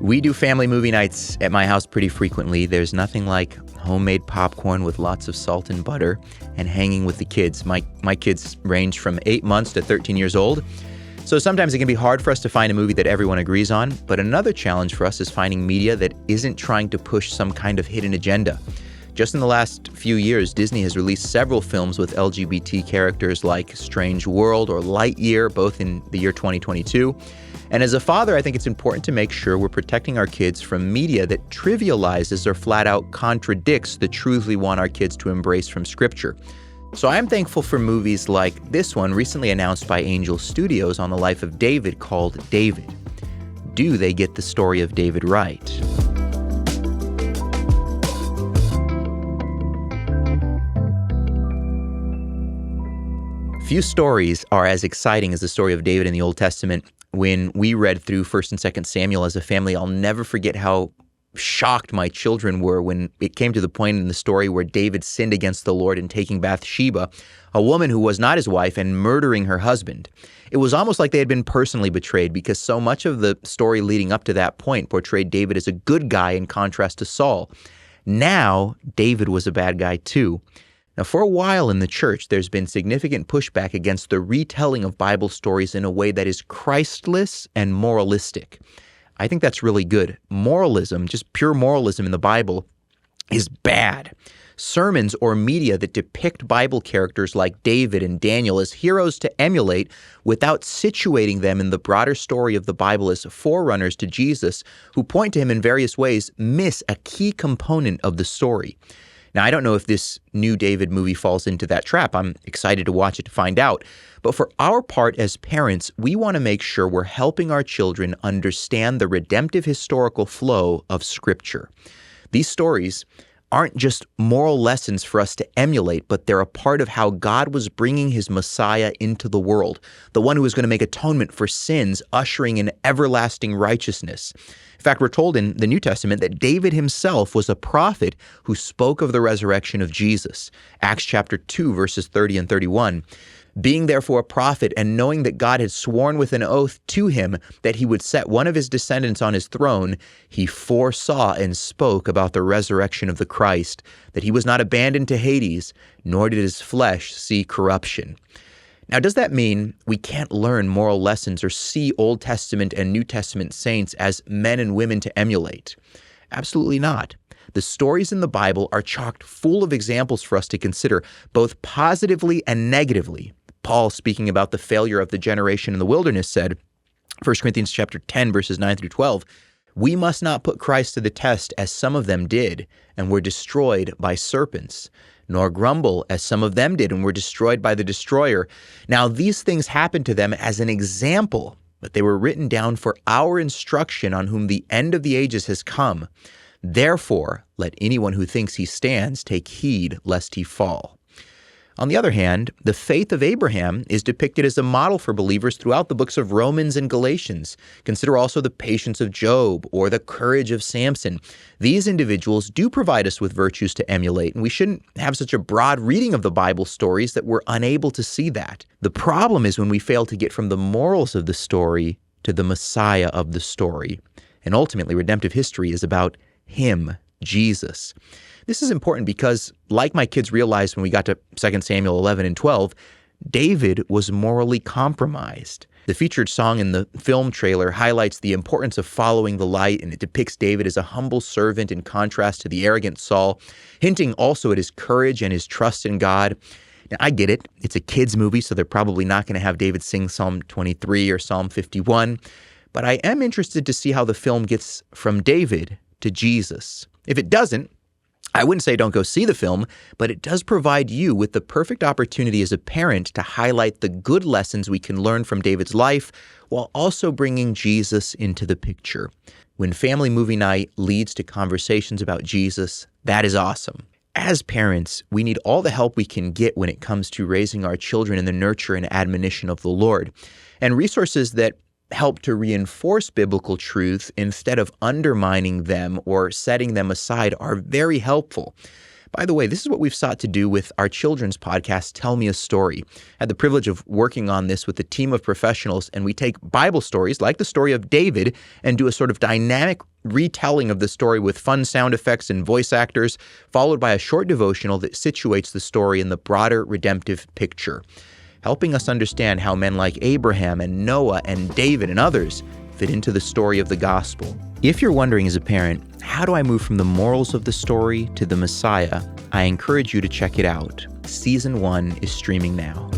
We do family movie nights at my house pretty frequently. There's nothing like homemade popcorn with lots of salt and butter and hanging with the kids. My kids range from 8 months to 13 years old. So sometimes it can be hard for us to find a movie that everyone agrees on, but another challenge for us is finding media that isn't trying to push some kind of hidden agenda. Just in the last few years, Disney has released several films with LGBT characters like Strange World or Lightyear, both in the year 2022. And as a father, I think it's important to make sure we're protecting our kids from media that trivializes or flat out contradicts the truth we want our kids to embrace from Scripture. So I'm thankful for movies like this one, recently announced by Angel Studios on the life of David, called David. Do they get the story of David right? Few stories are as exciting as the story of David in the Old Testament. When we read through 1st and 2nd Samuel as a family, I'll never forget how shocked my children were when it came to the point in the story where David sinned against the Lord in taking Bathsheba, a woman who was not his wife, and murdering her husband. It was almost like they had been personally betrayed because so much of the story leading up to that point portrayed David as a good guy in contrast to Saul. Now, David was a bad guy too. Now, for a while in the church, there's been significant pushback against the retelling of Bible stories in a way that is Christless and moralistic. I think that's really good. Moralism, just pure moralism in the Bible, is bad. Sermons or media that depict Bible characters like David and Daniel as heroes to emulate without situating them in the broader story of the Bible as forerunners to Jesus, who point to him in various ways, miss a key component of the story. Now, I don't know if this new David movie falls into that trap. I'm excited to watch it to find out. But for our part as parents, we want to make sure we're helping our children understand the redemptive historical flow of Scripture. These stories aren't just moral lessons for us to emulate, but they're a part of how God was bringing his Messiah into the world, the one who was going to make atonement for sins, ushering in everlasting righteousness. In fact, we're told in the New Testament that David himself was a prophet who spoke of the resurrection of Jesus. Acts chapter 2, verses 30 and 31. Being therefore a prophet and knowing that God had sworn with an oath to him that he would set one of his descendants on his throne, he foresaw and spoke about the resurrection of the Christ, that he was not abandoned to Hades, nor did his flesh see corruption. Now, does that mean we can't learn moral lessons or see Old Testament and New Testament saints as men and women to emulate? Absolutely not. The stories in the Bible are chock full of examples for us to consider, both positively and negatively. Paul, speaking about the failure of the generation in the wilderness, said, 1 Corinthians chapter 10, verses 9 through 12, "We must not put Christ to the test as some of them did, and were destroyed by serpents, nor grumble as some of them did and were destroyed by the destroyer. Now these things happened to them as an example, but they were written down for our instruction on whom the end of the ages has come. Therefore, let anyone who thinks he stands take heed lest he fall." On the other hand, the faith of Abraham is depicted as a model for believers throughout the books of Romans and Galatians. Consider also the patience of Job or the courage of Samson. These individuals do provide us with virtues to emulate, and we shouldn't have such a broad reading of the Bible stories that we're unable to see that. The problem is when we fail to get from the morals of the story to the Messiah of the story. And ultimately, redemptive history is about him, Jesus. This is important because, like my kids realized when we got to 2 Samuel 11 and 12, David was morally compromised. The featured song in the film trailer highlights the importance of following the light, and it depicts David as a humble servant in contrast to the arrogant Saul, hinting also at his courage and his trust in God. Now, I get it. It's a kids' movie, so they're probably not going to have David sing Psalm 23 or Psalm 51. But I am interested to see how the film gets from David to Jesus. If it doesn't, I wouldn't say don't go see the film, but it does provide you with the perfect opportunity as a parent to highlight the good lessons we can learn from David's life while also bringing Jesus into the picture. When family movie night leads to conversations about Jesus, that is awesome. As parents, we need all the help we can get when it comes to raising our children in the nurture and admonition of the Lord, and resources that help to reinforce biblical truth instead of undermining them or setting them aside are very helpful. By the way, this is what we've sought to do with our children's podcast, Tell Me a Story. I had the privilege of working on this with a team of professionals, and we take Bible stories like the story of David and do a sort of dynamic retelling of the story with fun sound effects and voice actors, followed by a short devotional that situates the story in the broader redemptive picture, helping us understand how men like Abraham and Noah and David and others fit into the story of the gospel. If you're wondering as a parent, how do I move from the morals of the story to the Messiah? I encourage you to check it out. Season 1 is streaming now.